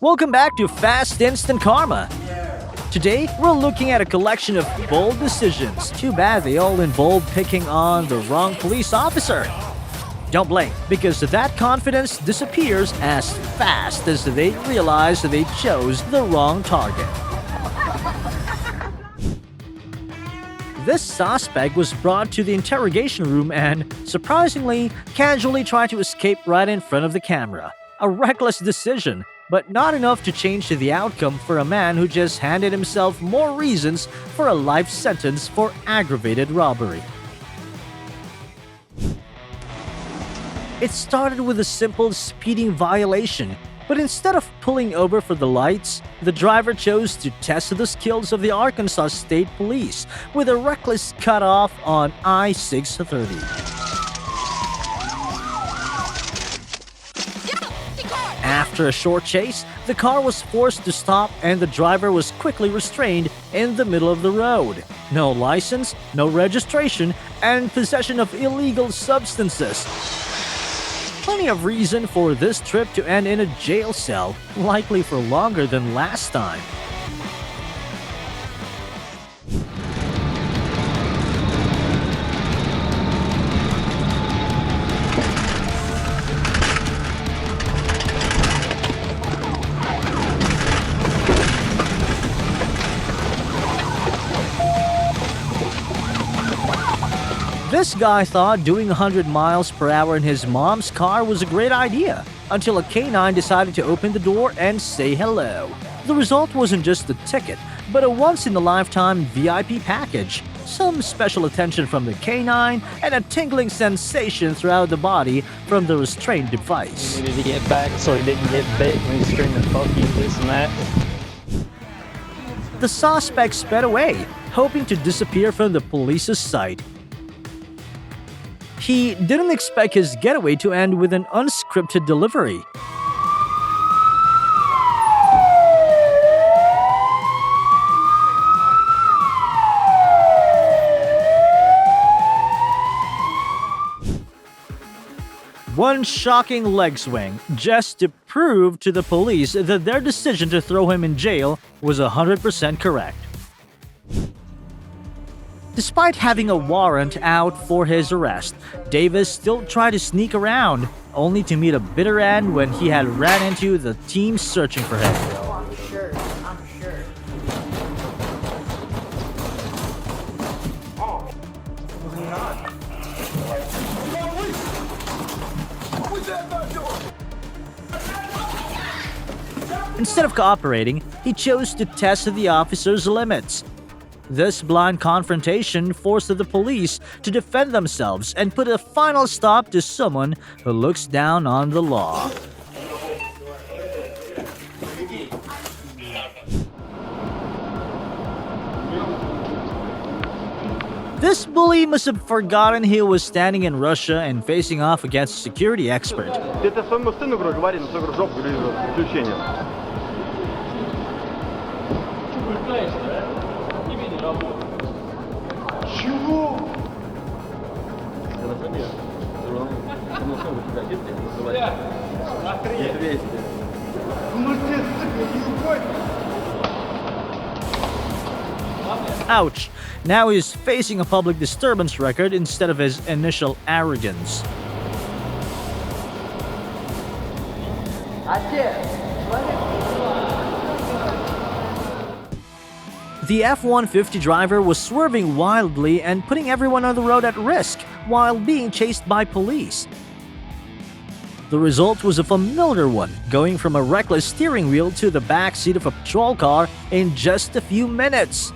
Welcome back to Fast Instant Karma. Today, we're looking at a collection of bold decisions. Too bad they all involve picking on the wrong police officer. Don't blame, because that confidence disappears as fast as they realize that they chose the wrong target. This suspect was brought to the interrogation room and, surprisingly, casually tried to escape right in front of the camera. A reckless decision, but not enough to change the outcome for a man who just handed himself more reasons for a life sentence for aggravated robbery. It started with a simple speeding violation, but instead of pulling over for the lights, the driver chose to test the skills of the Arkansas State Police with a reckless cutoff on I-630. After a short chase, the car was forced to stop and the driver was quickly restrained in the middle of the road. No license, no registration, and possession of illegal substances. Plenty of reason for this trip to end in a jail cell, likely for longer than last time. This guy thought doing 100 miles per hour in his mom's car was a great idea, until a canine decided to open the door and say hello. The result wasn't just a ticket, but a once-in-a-lifetime VIP package, some special attention from the canine, and a tingling sensation throughout the body from the restraint device. He needed to get back so he didn't get bit when he's screaming fuck you, this and that. The suspect sped away, hoping to disappear from the police's sight. He didn't expect his getaway to end with an unscripted delivery. One shocking leg swing, just to prove to the police that their decision to throw him in jail was 100% correct. Despite having a warrant out for his arrest, Davis still tried to sneak around, only to meet a bitter end when he had ran into the team searching for him. I'm sure. Oh, was he not? What's that back door? Instead of cooperating, he chose to test the officer's limits. This blind confrontation forced the police to defend themselves and put a final stop to someone who looks down on the law. This bully must have forgotten he was standing in Russia and facing off against a security expert. Это своему сыну говори, на свою жопу грызет включение. Чего? Ouch! Now he's facing a public disturbance record instead of his initial arrogance. The F-150 driver was swerving wildly and putting everyone on the road at risk while being chased by police. The result was a familiar one, going from a reckless steering wheel to the back seat of a patrol car in just a few minutes.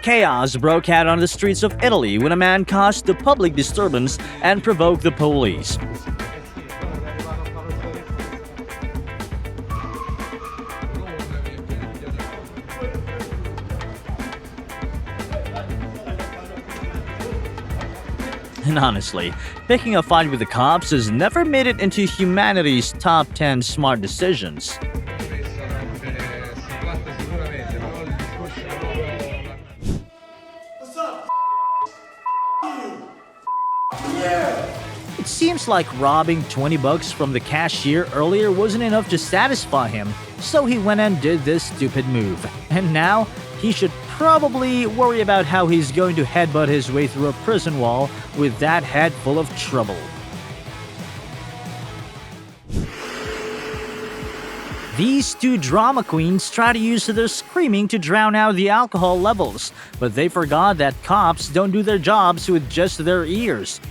Chaos broke out on the streets of Italy when a man caused a public disturbance and provoked the police. And honestly, picking a fight with the cops has never made it into humanity's top 10 smart decisions. It seems like robbing 20 bucks from the cashier earlier wasn't enough to satisfy him, so he went and did this stupid move. And now, he should probably worry about how he's going to headbutt his way through a prison wall with that head full of trouble. These two drama queens try to use their screaming to drown out the alcohol levels, but they forgot that cops don't do their jobs with just their ears.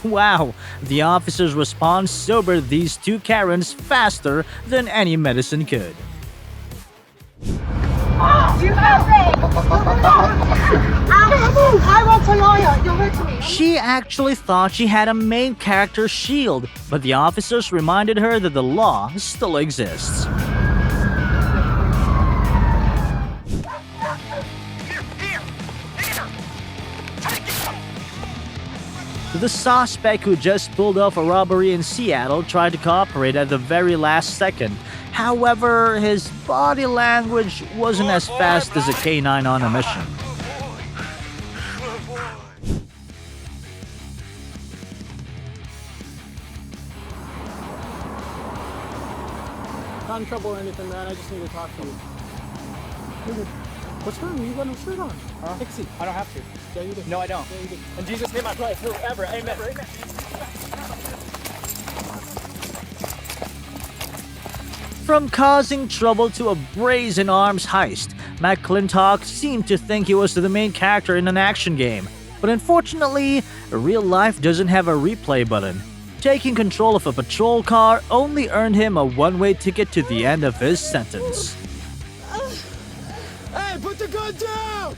Wow, the officers' response sobered these two Karens faster than any medicine could. I want a lawyer. You're hurting me. She actually thought she had a main character shield, but the officers reminded her that the law still exists. The suspect who just pulled off a robbery in Seattle tried to cooperate at the very last second. However, his body language wasn't as fast as a canine on a mission. Not in trouble or anything, man. I just need to talk to you. What's wrong? You got no shirt on. Pixie. I don't have to. Yeah, you do. No, I don't. Yeah, you do. And Jesus name I pray forever. Amen. From causing trouble to a brazen arms heist, McClintock seemed to think he was the main character in an action game. But unfortunately, real life doesn't have a replay button. Taking control of a patrol car only earned him a one-way ticket to the end of his sentence. Hey, put the gun down!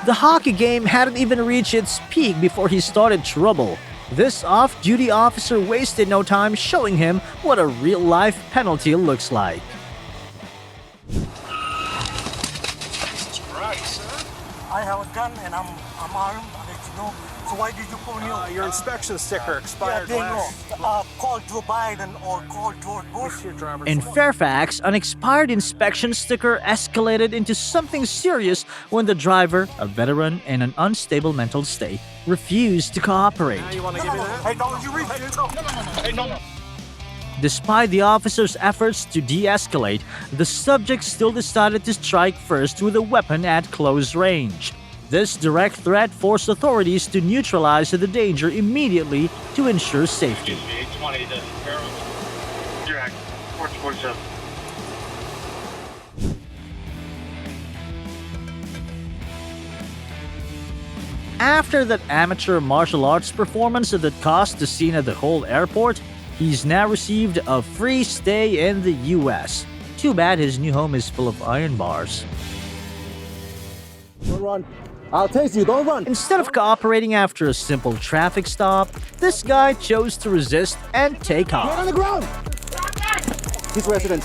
The hockey game hadn't even reached its peak before he started trouble. This off-duty officer wasted no time showing him what a real-life penalty looks like. I have a gun and I'm armed, as you know. So why did you pull me over? Your inspection sticker expired last. Call Joe Biden or call George Bush. In Fairfax, an expired inspection sticker escalated into something serious when the driver, a veteran in an unstable mental state, refused to cooperate. You want to give me that? Hey, don't you reach it? Hey, no. Despite the officer's efforts to de-escalate, the subject still decided to strike first with a weapon at close range. This direct threat forced authorities to neutralize the danger immediately to ensure safety. 820 to direct 1447. After that amateur martial arts performance that cost the scene at the whole airport, he's now received a free stay in the US. Too bad his new home is full of iron bars. Don't run. I'll tase you. Don't run. Instead of cooperating after a simple traffic stop, this guy chose to resist and take Get on off. the ground. He's resident.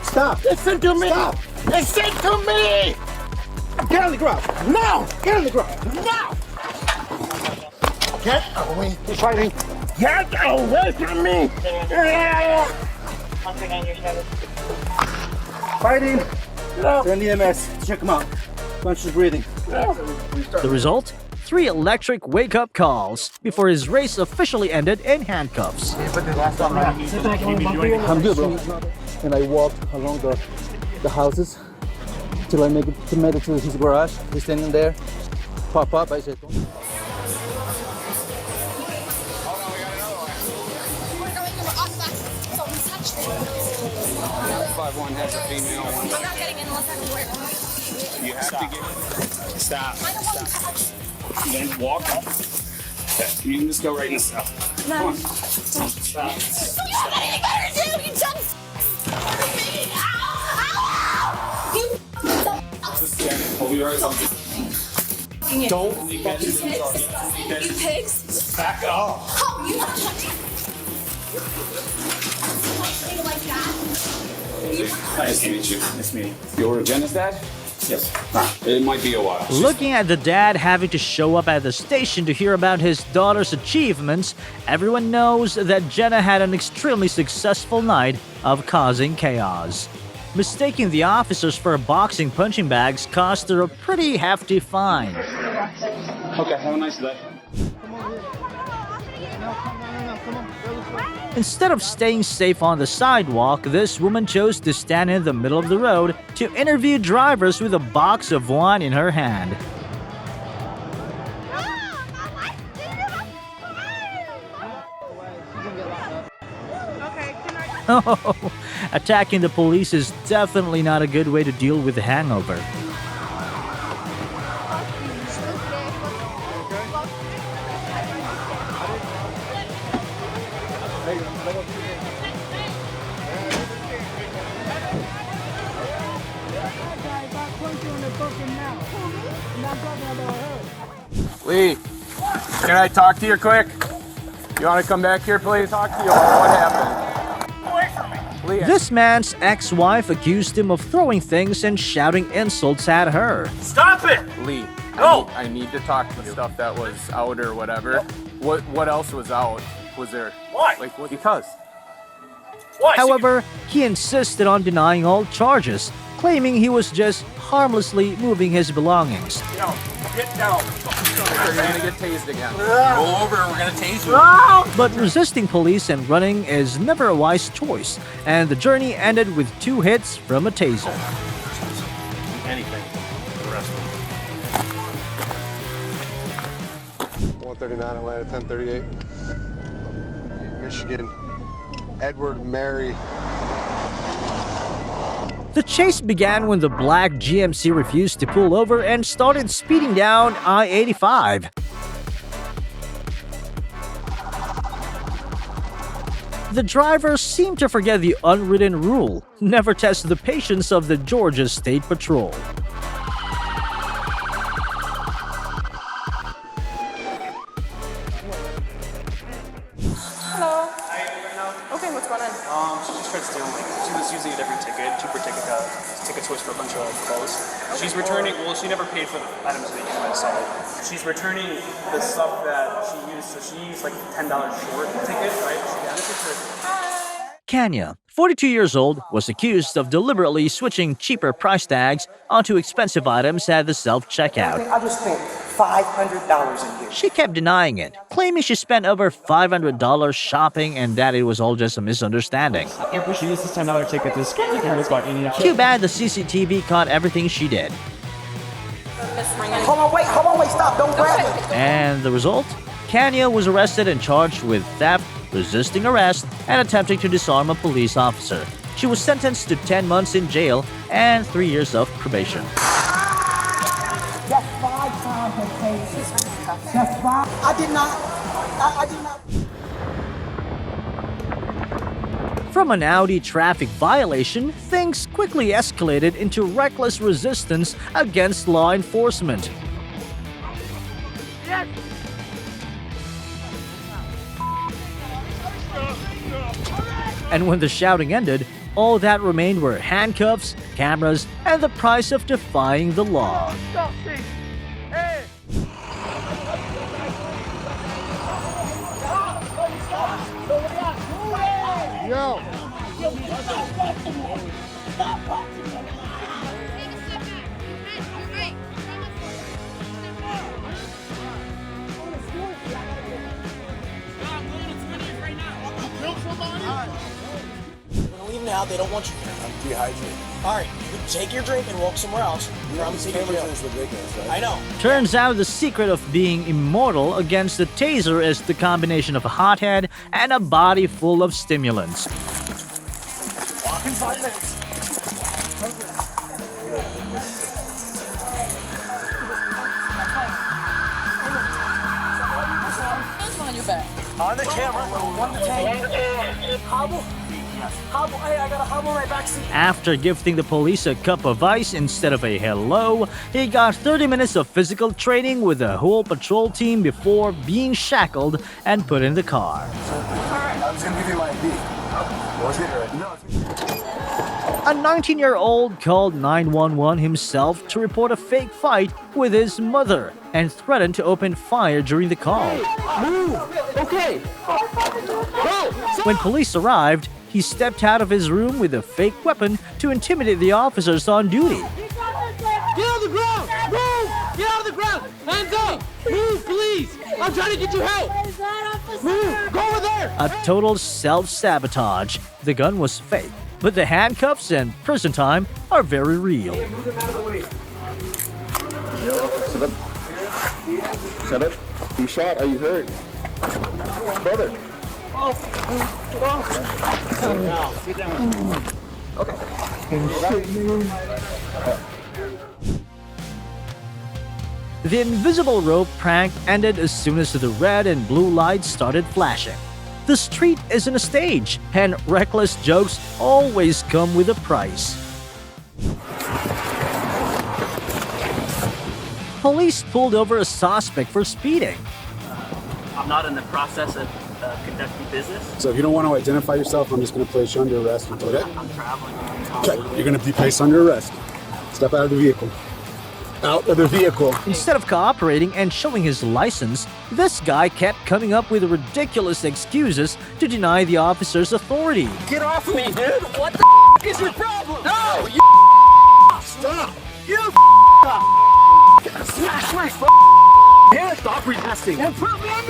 Stop. Listen to me! Stop. Listen to me! Get on the ground. Now. Get on the ground. Now! Get away. He's fighting. Get away from me! Fighting. Send the EMS. Check him out. Conscious breathing. The result? 3 electric wake-up calls before his race officially ended in handcuffs. I'm good, bro. And I walked along the houses till I made it to his garage. He's standing there. Pop up. I said, We're going off that. Don't touch me. 5-1 has a female one. I'm not getting in unless I can wear it. You have to get it. Stop. I don't want to touch. Then walk up. You can just go right in the cell. No. Come on. Stop. You don't have anything better to do. You jump. You Hold your eyes on. Don't leave that. You pigs. Back up. Oh, you want to touch me? Like that. Nice to meet you. Nice meeting you. You're Jenna's dad? Yes. It might be a while. Looking at the dad having to show up at the station to hear about his daughter's achievements, everyone knows that Jenna had an extremely successful night of causing chaos. Mistaking the officers for boxing punching bags cost her a pretty hefty fine. Okay, have a nice day. Instead of staying safe on the sidewalk, this woman chose to stand in the middle of the road to interview drivers with a box of wine in her hand. Oh, attacking the police is definitely not a good way to deal with a hangover. Lee, can I talk to you quick? You want to come back here, please? Talk to you about what happened. Away from me! Lee, This man's ex-wife accused him of throwing things and shouting insults at her. Stop it! Lee, No! I need to talk to you. Stuff that was out or whatever. What else was out? Was there? Why? Like what? Because. Why? However, he insisted on denying all charges, claiming he was just harmlessly moving his belongings. Down. Get down. You're gonna get tased again. Roll over, we're gonna tase you. But resisting police and running is never a wise choice, and the journey ended with 2 hits from a taser. Anything for the rest of 139 Atlanta 1038. Michigan. Edward Mary. The chase began when the black GMC refused to pull over and started speeding down I-85. The driver seemed to forget the unwritten rule: never test the patience of the Georgia State Patrol. Hello. Okay, what's going on? She just tried stealing. She was using it every ticket, cheaper ticket choice for a bunch of clothes. She's returning, well, she never paid for the items that you might sell. She's returning the stuff that she used, so she used like $10 short ticket, right? This is her. Kenya, 42 years old, was accused of deliberately switching cheaper price tags onto expensive items at the self-checkout. I just spent $500 in here. She kept denying it, claiming she spent over $500 shopping and that it was all just a misunderstanding. She used this $10 ticket. This ticket was about $80. Too bad the CCTV caught everything she did. Hold on, wait, stop, don't grab it. And the result? Kenya was arrested and charged with theft, resisting arrest, and attempting to disarm a police officer. She was sentenced to 10 months in jail and 3 years of probation. That's 5 times the case. That's 5. I did not. From an Audi traffic violation, things quickly escalated into reckless resistance against law enforcement. And when the shouting ended, all that remained were handcuffs, cameras, and the price of defying the law. Yo! Leave now, they don't want you here. I'm dehydrated. Alright, you take your drink and walk somewhere else. Promise to jail. ridiculous, right? I know. Turns out the secret of being immortal against the taser is the combination of a hothead and a body full of stimulants. Walk in 5 minutes. On your back. On the camera, 1 to 10. Hobble. Hobble. Hey, I got a hobble right back seat. After gifting the police a cup of ice instead of a hello, he got 30 minutes of physical training with the whole patrol team before being shackled and put in the car. I was gonna give you my ID. Was it? No. A 19-year-old called 911 himself to report a fake fight with his mother and threatened to open fire during the call. Move. Okay. Go. When police arrived, he stepped out of his room with a fake weapon to intimidate the officers on duty. Get on the ground! Move! Get out of the ground! Hands up! Move, please! I'm trying to get you help! Move! Go over there! A total self-sabotage. The gun was fake, but the handcuffs and prison time are very real. Sit up. Shut up. You shot? Are you hurt? Brother. Sit down. The invisible rope prank ended as soon as the red and blue lights started flashing. The street isn't a stage, and reckless jokes always come with a price. Police pulled over a suspect for speeding. I'm not in the process of conducting business. So if you don't want to identify yourself, I'm just going to place you under arrest. Okay? I'm traveling. Okay, you're going to be placed under arrest. Step out of the vehicle. Out of the vehicle. Instead of cooperating and showing his license, this guy kept coming up with ridiculous excuses to deny the officer's authority. Get off me, dude! What the is your problem? No! You stop! You smash my hand! Stop resisting!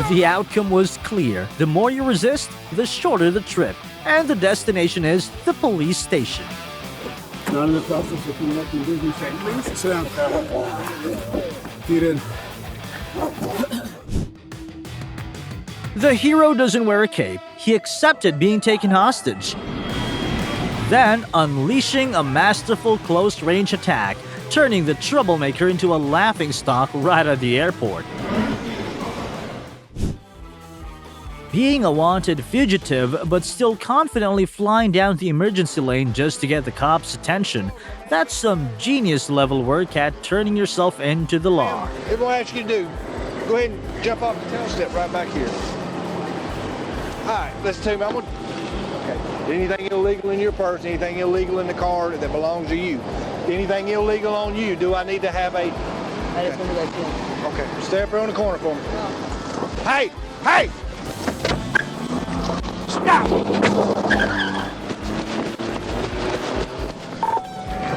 The outcome was clear. The more you resist, the shorter the trip. And the destination is the police station. Not in the process of conducting business. Please sit down. Feet in. The hero doesn't wear a cape. He accepted being taken hostage. Then unleashing a masterful close-range attack, turning the troublemaker into a laughingstock right at the airport. Being a wanted fugitive, but still confidently flying down the emergency lane just to get the cops' attention, that's some genius-level work at turning yourself into the law. Everyone asks you to do, go ahead and jump off the tail step right back here. All right, listen to me. Okay. Anything illegal in your purse, anything illegal in the car that belongs to you, anything illegal on you, do I need to have a... Okay, stay up here on the corner for me. Hey! Hey! Stop!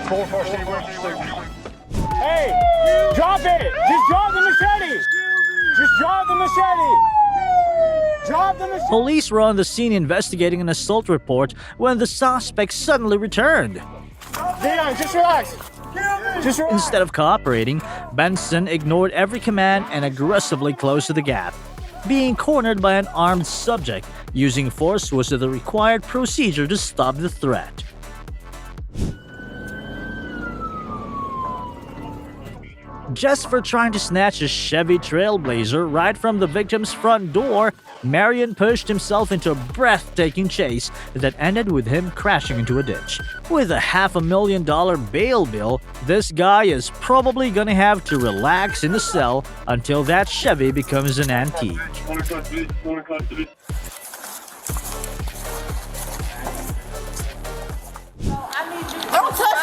446, where's the suit? Hey! Drop it! Just drop the machete! Just drop the machete! Drop the machete! Police were on the scene investigating an assault report when the suspect suddenly returned. Leon, just relax! Just relax! Instead of cooperating, Benson ignored every command and aggressively closed the gap. Being cornered by an armed subject, using force was the required procedure to stop the threat. Just for trying to snatch a Chevy Trailblazer right from the victim's front door, Marion pushed himself into a breathtaking chase that ended with him crashing into a ditch. With a $500,000 bail bill, this guy is probably gonna have to relax in the cell until that Chevy becomes an antique.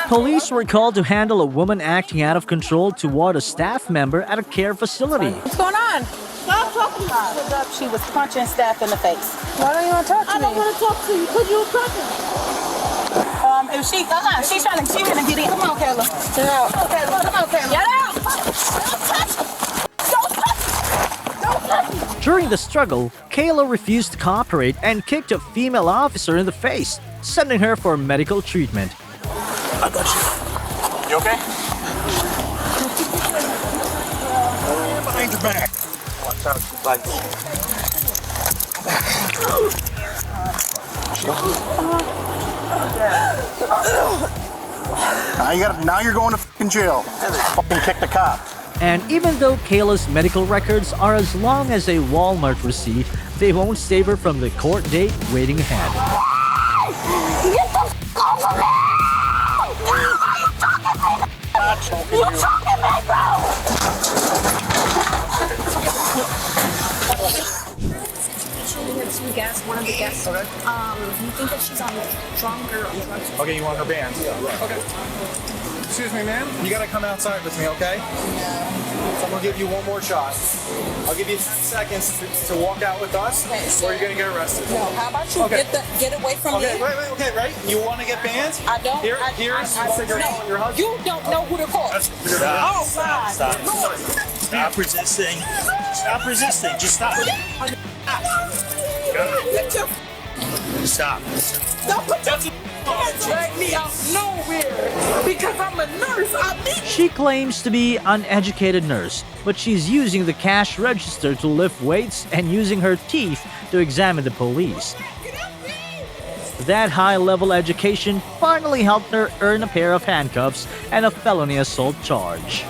Police were called to handle a woman acting out of control toward a staff member at a care facility. What's going on? Stop talking about it. She was punching staff in the face. Why don't you want to talk to me? I don't want to talk to you because you were punching. If she's trying to get in. Come on, Kayla. Get out. Come on, Kayla. Get out. Don't touch me. Don't touch me. Don't touch me. During the struggle, Kayla refused to cooperate and kicked a female officer in the face, sending her for medical treatment. I got you. You okay? Behind your back. Watch out, like. Now you're going to fucking jail. Fucking kick the cop. And even though Kayla's medical records are as long as a Walmart receipt, they won't save her from the court date waiting ahead. Get the f*** off of me! You talking me, bro! Two guests, one of the guests. Okay. You think that she's on drunk or on drugs? Okay, you want her bands? Yeah. Okay. Excuse me, ma'am. You gotta come outside with me, okay? So I'm gonna give you one more shot. I'll give you 10 seconds to walk out with us, or you're gonna get arrested. No, how about you get away from me? Okay, right? You wanna get banned? I don't. Here's your husband. You don't know who to call. Oh, God. Stop resisting. Stop resisting. Just stop. Stop. Don't put your hands drag me out nowhere because I'm a nurse. She claims to be an uneducated nurse, but she's using the cash register to lift weights and using her teeth to examine the police. That high-level education finally helped her earn a pair of handcuffs and a felony assault charge.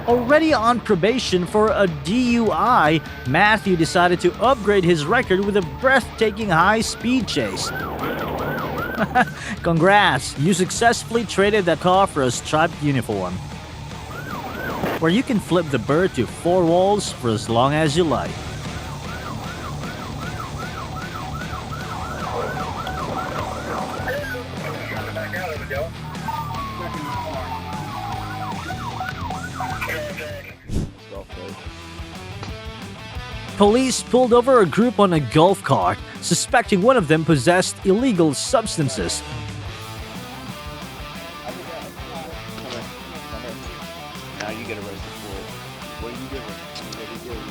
Already on probation for a DUI, Matthew decided to upgrade his record with a breathtaking high-speed chase. Congrats, you successfully traded that car for a striped uniform, where you can flip the bird to 4 walls for as long as you like. Police pulled over a group on a golf cart, suspecting one of them possessed illegal substances. Now you get arrested for it. What are you doing?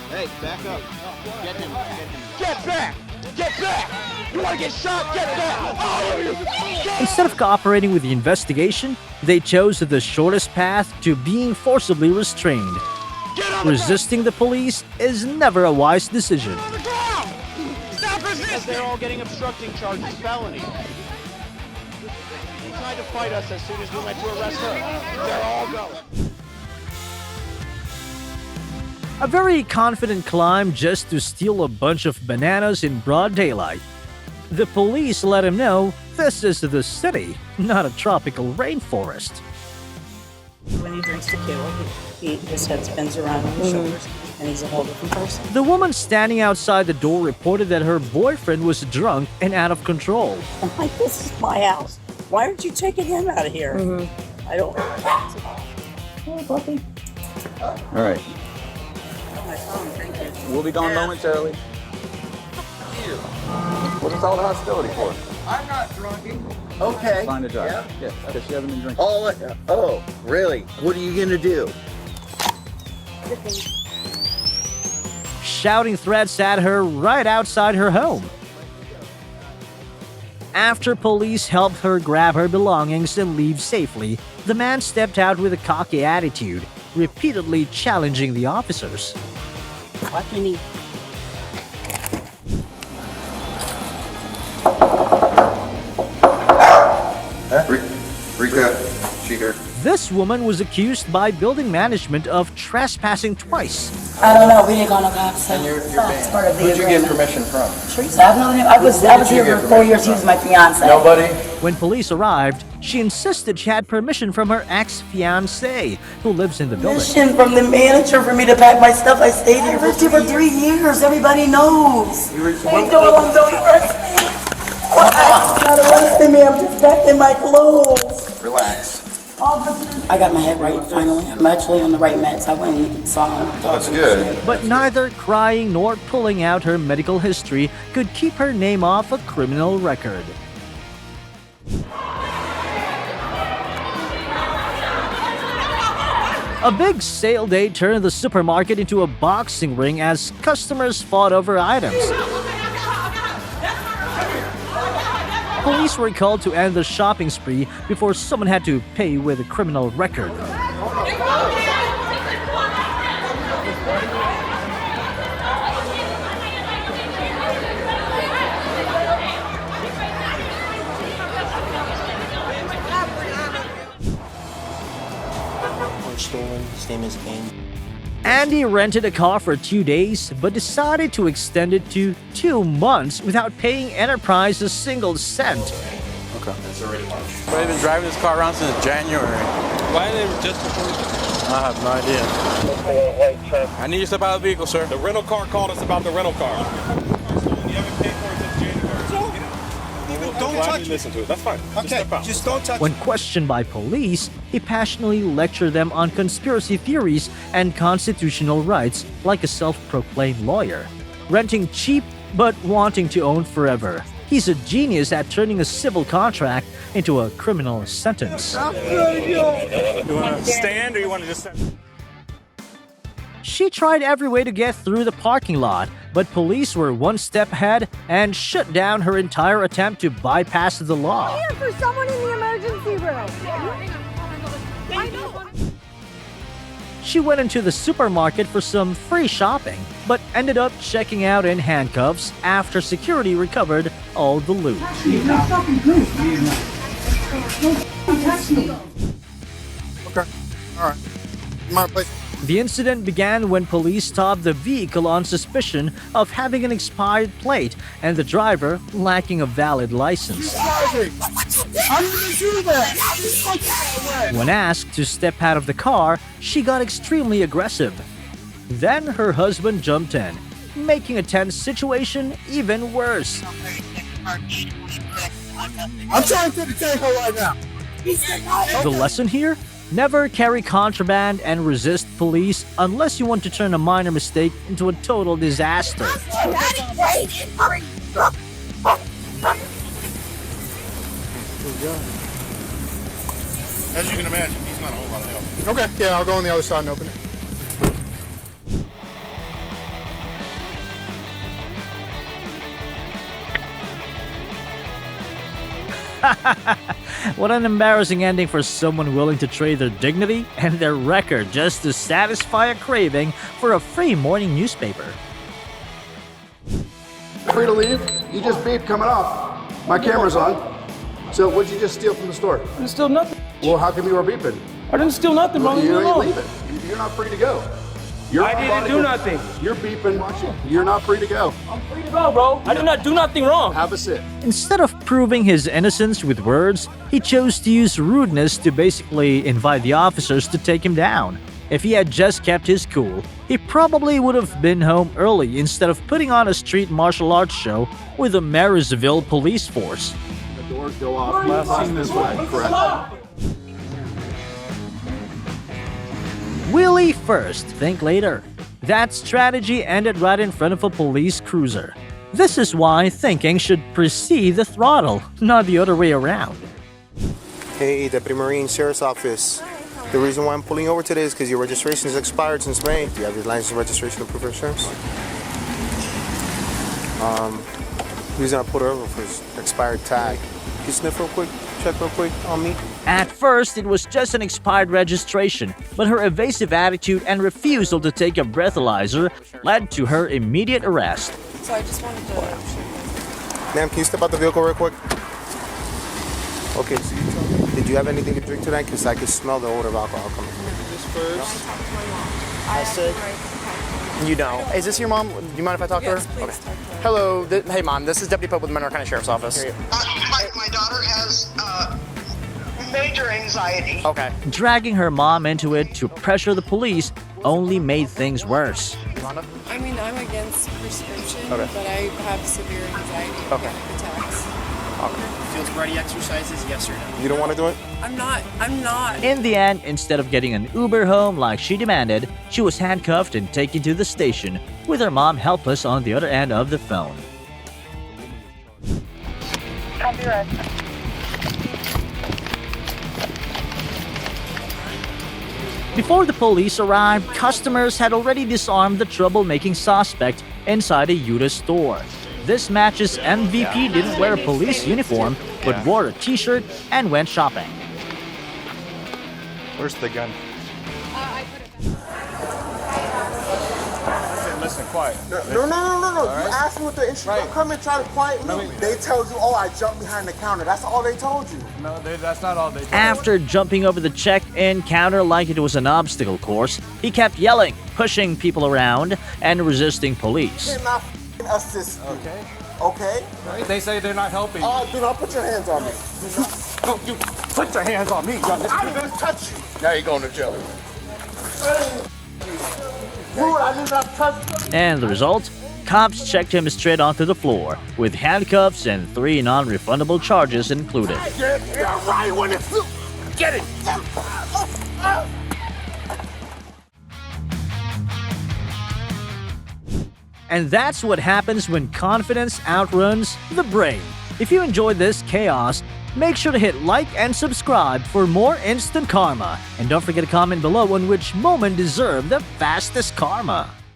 Hey, back up. Get him. Get back! Get back! You want to get shot? Get back! All of you! Instead of cooperating with the investigation, they chose the shortest path to being forcibly restrained. Resisting the police is never a wise decision. Stop resisting! They're all getting obstructing charges, felony. He tried to fight us as soon as we went to arrest her. They're all going. A very confident climb just to steal a bunch of bananas in broad daylight. The police let him know this is the city, not a tropical rainforest. When he drinks tequila, his head spins around on his shoulders, and he's a whole different person. The woman standing outside the door reported that her boyfriend was drunk and out of control. I'm like, this is my house. Why aren't you taking him out of here? I don't. Oh, puppy. All right. My phone, thank you. We'll be gone momentarily. What is all the hostility for? I'm not drunking. Okay. Find a driver. Yeah, because you haven't been drinking. Oh, really? What are you gonna do? Shouting threats at her right outside her home. After police helped her grab her belongings and leave safely, the man stepped out with a cocky attitude, repeatedly challenging the officers. What do you need? Rika, cheater. This woman was accused by building management of trespassing twice. I don't know. We didn't go no cops. And you're banned. Who'd you get permission from? Teresa, I've known him. I was here for 4 years. He was my fiance. Nobody? When police arrived, she insisted she had permission from her ex-fiancé, who lives in the building. Permission from the manager for me to pack my stuff. I stayed here for 3 years. Everybody knows. They don't arrest me. Not arresting me. I'm just packing my clothes. Relax. I got my head right finally. I'm actually on the right meds. I went and saw him. That's good. But neither crying nor pulling out her medical history could keep her name off a criminal record. A big sale day turned the supermarket into a boxing ring as customers fought over items. Police were called to end the shopping spree before someone had to pay with a criminal record. Stolen. His name is Andy. Andy rented a car for 2 days, but decided to extend it to 2 months without paying Enterprise a single cent. Okay. That's already March. But I've been driving this car around since January. Why are they just I have no idea. I need you to step out of the vehicle, sir. The rental car called us about the rental car. You haven't paid for it since January. I'm glad you listened to it. That's fine. Just step out. Just don't touch When questioned by police, he passionately lectured them on conspiracy theories and constitutional rights like a self-proclaimed lawyer. Renting cheap but wanting to own forever. He's a genius at turning a civil contract into a criminal sentence. You want to stand or you want to just... She tried every way to get through the parking lot, but police were one step ahead and shut down her entire attempt to bypass the law. Here for someone in the emergency room. She went into the supermarket for some free shopping, but ended up checking out in handcuffs after security recovered all the loot. Okay. All right. My place. The incident began when police stopped the vehicle on suspicion of having an expired plate and the driver lacking a valid license. When asked to step out of the car, she got extremely aggressive. Then her husband jumped in, making a tense situation even worse. I'm trying to detain her right now. The lesson here? Never carry contraband and resist police unless you want to turn a minor mistake into a total disaster. As you can imagine, he's not a whole lot of help. Okay, yeah, I'll go on the other side and open it. What an embarrassing ending for someone willing to trade their dignity and their record just to satisfy a craving for a free morning newspaper. Free to leave? You just beeped coming off. My camera's on. So what'd you just steal from the store? I didn't steal nothing. Well, how come you were beeping? I didn't steal nothing, bro. You ain't leaving. You're not free to go. I didn't do nothing. You're beeping. You're not free to go. I'm free to go, bro. I did not do nothing wrong. Have a sit. Instead of proving his innocence with words, he chose to use rudeness to basically invite the officers to take him down. If he had just kept his cool, he probably would have been home early instead of putting on a street martial arts show with a Marysville police force. The doors go off. You've seen this way, correct? Wheelie first, think later. That strategy ended right in front of a police cruiser. This is why thinking should precede the throttle, not the other way around. Hey, Deputy Marine Sheriff's Office. The reason why I'm pulling over today is because your registration is expired since May. Do you have your license and registration and proof of insurance? The reason I pulled her over for his expired tag. Can you sniff real quick? Check real quick on me? At first, it was just an expired registration, but her evasive attitude and refusal to take a breathalyzer led to her immediate arrest. So I just wanted to... Ma'am, can you step out the vehicle real quick? Okay, so you tell me, did you have anything to drink tonight? Because I could smell the odor of alcohol coming from This first. I said... You know. Is this your mom? Do you mind if I talk to her? Please okay. talk to her. Hello. Hey, Mom. This is Deputy Pope with the Monroe County Sheriff's Office. My daughter has major anxiety. Okay. Dragging her mom into it to pressure the police only made things worse. I mean, I'm against prescription, Okay. but I have severe anxiety Okay. attacks. Field sobriety exercises, yes or no? You don't want to do it? I'm not. In the end, instead of getting an Uber home like she demanded, she was handcuffed and taken to the station, with her mom helpless on the other end of the phone. I'll be right. Before the police arrived, customers had already disarmed the troublemaking suspect inside a Utah store. This match's MVP didn't wear a police uniform, but wore a t-shirt and went shopping. Where's the gun? Listen, quiet. No. You asked me what the issue. Don't come and try to quiet me. They told you, oh, I jumped behind the counter. That's all they told you. No, that's not all they told. After jumping over the check-in counter like it was an obstacle course, he kept yelling, pushing people around, and resisting police. Cannot assist you. Okay? They say they're not helping. Do not put your hands on me. Don't you put your hands on me. I'm gonna touch you. Now you're going to jail. Rude, I did not touch you. And the result? cops checked him straight onto the floor, with handcuffs and 3 non-refundable charges included. Get it! And that's what happens when confidence outruns the brain. If you enjoyed this chaos, make sure to hit like and subscribe for more instant karma. And don't forget to comment below on which moment deserved the fastest karma.